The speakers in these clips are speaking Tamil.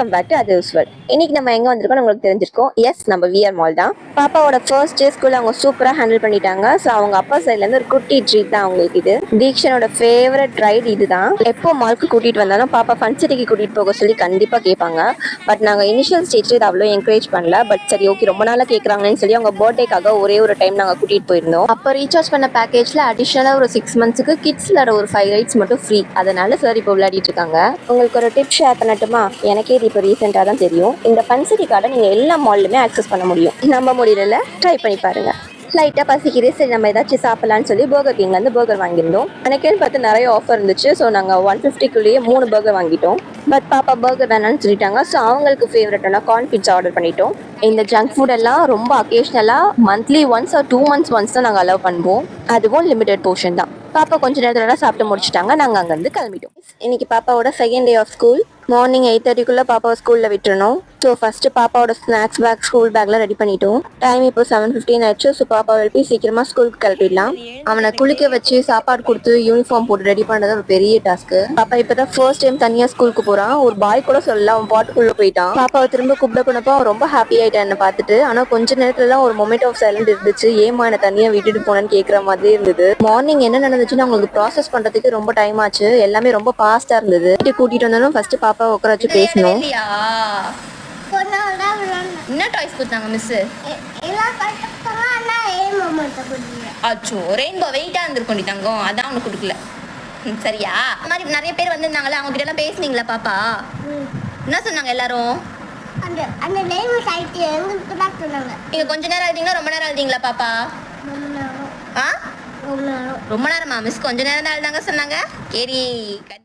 வெல்கம் பேக் டு அது யூஸ்வல். இன்னைக்கு நம்ம எங்க வந்திருக்கோம் உங்களுக்கு தெரிஞ்சிருக்கோம். எஸ், நம்ம விஆர் மால் தான். பாப்பாவோட ஃபர்ஸ்ட் டே ஸ்கூல் அவங்க சூப்பரா ஹேண்டில் பண்ணிட்டாங்க. ஸோ அவங்க அப்பா சைட்ல இருந்து ஒரு குட்டி ட்ரீட் தான் அவங்களுக்கு இது. தீக்ஷனோட ஃபேவரட் ரைட் இதுதான். எப்போ மால்க்கு கூட்டிட்டு வந்தாலும் பாப்பா ஃபன் சிட்டிக்கு கூட்டிட்டு போக சொல்லி கண்டிப்பா கேட்பாங்க. பட் நாங்க இனிஷியல் ஸ்டேஜ்ல இது அவ்வளோ என்கரேஜ் பண்ணல. பட் சரி ஓகே, ரொம்ப நாளா கேட்கறாங்கன்னு சொல்லி அவங்க பர்த்டேக்காக ஒரே ஒரு டைம் நாங்க கூட்டிட்டு போயிருந்தோம். அப்போ ரீசார்ஜ் பண்ண பேக்கேஜ்ல அடிஷனலா ஒரு 6 monthsக்கு கிட்ஸ்ல ஒரு 5 ரைட்ஸ் மட்டும் ஃப்ரீ. அதனால சார் இப்போ விளையாடிட்டு இருக்காங்க. உங்களுக்கு ஒரு டிப் ஷேர் பண்ணட்டுமா? எனக்கே இது இப்போ ரீசெண்டாக தான் தெரியும். இந்த ஃபன் சிட்டி கார்டை நீங்கள் எல்லா மால்லுமே ஆக்சஸ் பண்ண முடியும். நம்ப முடியல, ட்ரை பண்ணி பாருங்க. லைட்டாக பசிக்குது, சரி நம்ம ஏதாச்சும் சாப்பிடலான்னு சொல்லி பர்கர் கிங்லேருந்து பர்கர் வாங்கியிருந்தோம். எனக்கேன்னு பார்த்து நிறைய ஆஃபர் இருந்துச்சு. ஸோ நாங்கள் 150க்குள்ளேயே 3 பர்கர் வாங்கிட்டோம். பட் பாப்பா பர்கர் வேணான்னு சொல்லிட்டாங்க. ஸோ அவங்களுக்கு ஃபேவரட்டான கார்ன் பிட்ஸா ஆர்டர் பண்ணிட்டோம். இந்த ஜங்க் ஃபுட் எல்லாம் ரொம்ப அக்கேஷ்னலாக monthly once or 2 months once தான் நாங்கள் அலோவ் பண்ணுவோம். அதுவும் லிமிடெட் போர்ஷன் தான். பாப்பா கொஞ்ச நேரத்தில் சாப்பிட்டு முடிச்சுட்டாங்க. நாங்கள் அங்கேருந்து கிளம்பிட்டோம். இன்னைக்கு பாப்பாவோட second day of school. Morning 8:30க்குள்ளே பாப்பாவை ஸ்கூலில் விட்டுறணும். ஸோ ஃபஸ்ட்டு பாப்பாவோட ஸ்நாக்ஸ் பேக், ஸ்கூல் பேக்லாம் ரெடி பண்ணிட்டோம். டைம் இப்போ 7:15 ஆயிடுச்சு. ஸோ பாப்பாவை எழுப்பி சீக்கிரமாக ஸ்கூலுக்கு கிளப்பிடலாம். அவனை குளிக்க வச்சு சாப்பாடு கொடுத்து யூனிஃபார்ம் போட்டு ரெடி பண்ணுறது ஒரு பெரிய டாஸ்க்கு. பாப்பா இப்போ தான் ஃபர்ஸ்ட் டைம் தனியாக ஸ்கூலுக்கு போகிறான். ஒரு பாய் கூட சொல்லல, அவன் பாட்டுக்குள்ளே போயிட்டான். பாப்பாவை திரும்ப கூப்பிட போனப்போ அவன் ரொம்ப ஹாப்பி ஆகிட்டான் என்னை பார்த்துட்டு. ஆனால் கொஞ்ச நேரத்துலலாம் ஒரு மொமெண்ட் ஆஃப் சைலண்ட் இருந்துச்சு. ஏமா என்னை தனியாக விட்டுட்டு போனேன்னு கேட்குற மாதிரி இருந்தது. மார்னிங் என்ன நடந்துச்சுன்னு அவங்களுக்கு ப்ராசஸ் பண்ணுறதுக்கு ரொம்ப டைம் ஆச்சு. எல்லாமே ரொம்ப ஃபாஸ்ட்டாக இருந்தது. கூட்டிகிட்டு வந்தாலும் ஃபர்ஸ்ட் பாப்பா உட்கார வச்சு பேசணும். என்ன டாய்ஸ் கொடுத்தாங்க மிஸ்? அச்சோ, ரெயின்போ வெயிட்டா இருந்திருக்கும் தங்கம், அதான் அவனுக்கு கொடுக்கல. சரியா? அந்த மாதிரி நிறைய பேர் வந்திருந்தாங்களே, அவங்க கிட்ட எல்லாம் பேசுனீங்களா பாப்பா? என்ன சொன்னாங்க எல்லாரும்? நீங்க கொஞ்ச நேரம் எழுதிங்களா ரொம்ப நேரம் எழுதிங்களா பாப்பா? ரொம்ப நேரமா? மிஸ் கொஞ்ச நேரம் தான் எழுதாங்க சொன்னாங்க. சரி,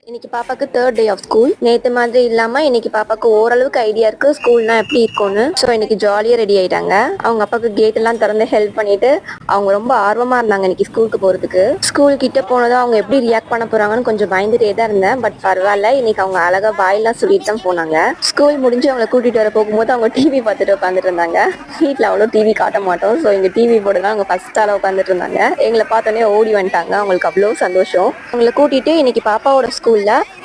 இன்னைக்கு பாப்பாக்கு 3rd டே ஆஃப் ஸ்கூல். நேற்று மாதிரி இல்லாமல் இன்னைக்கு பாப்பாக்கு ஓரளவுக்கு ஐடியா இருக்குது ஸ்கூல்னா எப்படி இருக்கும்னு. ஸோ இன்னைக்கு ஜாலியாக ரெடி ஆகிட்டாங்க. அவங்க அப்பாவுக்கு கேட் எல்லாம் திறந்து ஹெல்ப் பண்ணிட்டு அவங்க ரொம்ப ஆர்வமாக இருந்தாங்க இன்னைக்கு ஸ்கூலுக்கு போகிறதுக்கு. ஸ்கூல் கிட்ட போனதும் அவங்க எப்படி ரியாக்ட் பண்ண போகிறாங்கன்னு கொஞ்சம் பயந்துட்டே தான் இருந்தேன். பட் பரவாயில்ல, இன்னைக்கு அவங்க அழகாக பாயெல்லாம் சொல்லிட்டு தான் போனாங்க. ஸ்கூல் முடிஞ்சு அவங்களை கூட்டிகிட்டு வர போகும்போது அவங்க டிவி பார்த்துட்டு உட்காந்துட்டு இருந்தாங்க. வீட்டில் அவ்வளோ டிவி காட்ட மாட்டோம். ஸோ இங்கே டிவி போட்டு தான் அவங்க ஃபர்ஸ்ட் ஆளாக உட்காந்துட்டு இருந்தாங்க. எங்களை பார்த்தோன்னே ஓடி வந்துட்டாங்க. அவங்களுக்கு அவ்வளோ சந்தோஷம். அவங்களை கூட்டிகிட்டு இன்னைக்கு பாப்பாவோட ஸ்கூலில்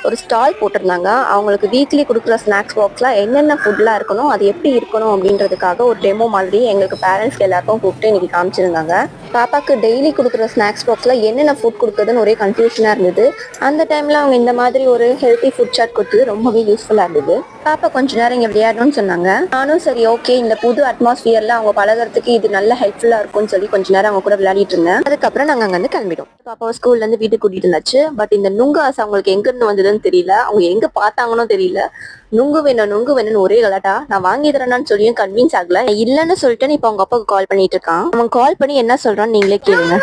ஒரு ஸ்டால் போட்டிருந்தாங்க. அவங்களுக்கு வீக்லி கொடுக்குற ஸ்நாக்ஸ் பாக்ஸ்லாம் என்னென்ன ஃபுட்லாம் இருக்கணும், அது எப்படி இருக்கணும் அப்படின்றதுக்காக ஒரு டெமோ மாதிரி எங்களுக்கு பேரண்ட்ஸ்க்கு எல்லாருக்கும் கூப்பிட்டு இன்னைக்கு காமிச்சிருந்தாங்க. பாப்பாக்கு டெய்லி கொடுக்குற ஸ்நாக்ஸ் பாக்ஸில் என்னென்ன ஃபுட் கொடுக்குறதுன்னு ஒரே கன்ஃபியூஷனாக இருந்தது. அந்த டைமில் அவங்க இந்த மாதிரி ஒரு ஹெல்த்தி ஃபுட் சாட் கொடுத்தது ரொம்பவே யூஸ்ஃபுல்லாக இருந்தது. பாப்பா கொஞ்ச நேரம் இங்கே விளையாடணும்னு சொன்னாங்க. நானும் சரி ஓகே, இந்த புது அட்மாஸ்பியரில் அவங்க பழகிறதுக்கு இது நல்ல ஹெல்ப்ஃபுல்லாக இருக்கும்னு சொல்லி கொஞ்ச நேரம் அவங்க கூட விளையாடிட்டு இருந்தேன். அதுக்கப்புறம் நாங்கள் அங்கே வந்து கிளம்பிட்டோம். பாப்பாவை ஸ்கூல்லேருந்து வீட்டுக்கு கூட்டிகிட்டு இருந்தாச்சு. பட் இந்த நுங்கு ஆசை அவங்களுக்கு எங்கேருந்து வந்ததுன்னு தெரியல. அவங்க எங்கே பார்த்தாங்கன்னு தெரியல. நுங்கு வேணும்னு ஒரே கலாட்டா. நான் வாங்கி தரேன்னு சொல்லியும் கன்வின்ஸ் ஆகல. இல்லைன்னு சொல்லிட்டு இப்போ அவங்க அப்பாவுக்கு கால் பண்ணிட்டு இருக்கான். அவன் கால் பண்ணி என்ன சொல்றான்னு நீங்களே கேளுங்க.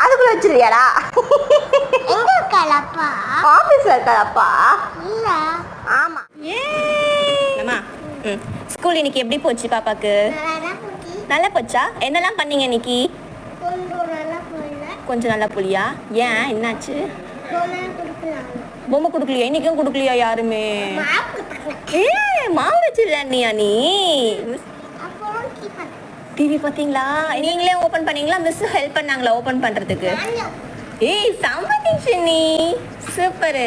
அதுக்குள்ள வச்சிருக்கியாடா? ஆபீஸ்ல இருக்காப்பா. ஆமா. ஸ்கூல் இன்னைக்கு எப்படி போச்சு பாப்பாக்கு? நல்லா போச்சா? என்னெல்லாம் பண்ணீங்க இன்னைக்கு? கொஞ்சம் நல்லா போலியா? ஏன், என்னாச்சு? பொம்மை கொடுக்கலையா? இன்னைக்கும் கொடுக்கலையா யாருமே? மாவு வச்சிருந்தியா நீ? டிவி பார்த்தீங்களா? நீங்களே ஓபன் பண்ணீங்களா? மிஸ் ஹெல்ப் பண்ணாங்களா ஓபன் பண்றதுக்கு? ஏய் சம்பதிஷன், நீ சூப்பர்.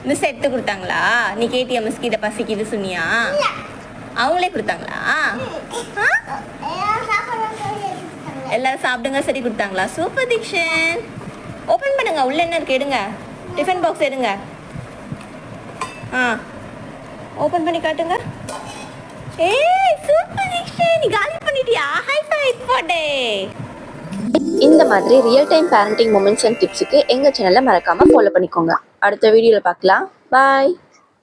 மிஸ் எடுத்து கொடுத்தாங்களா? நீ கேட்டியா மிஸ் கிட்ட பசிக்குது சொன்னியா? அவங்களே கொடுத்தாங்களா? எல்லாரும் சாப்பிடுங்க சரி கொடுத்தாங்களா? சூப்பர் தீக்ஷன். ஓபன் பண்ணுங்க, உள்ள என்ன இருக்கு எடுங்க. டிஃபன் பாக்ஸ் எடுங்க. ஓபன் பண்ணி காட்டுங்க. ஏய் சூப்பர் தீக்ஷன், நீ காலி பண்ணிட்டியா? ஹை ஃபை போடே. இந்த மாதிரி real time parenting moments and டிப்ஸுக்கு எங்கள் சேனலை மறக்காமல் ஃபாலோ பண்ணிக்கோங்க. அடுத்த வீடியோவில் பார்க்கலாம். பாய்.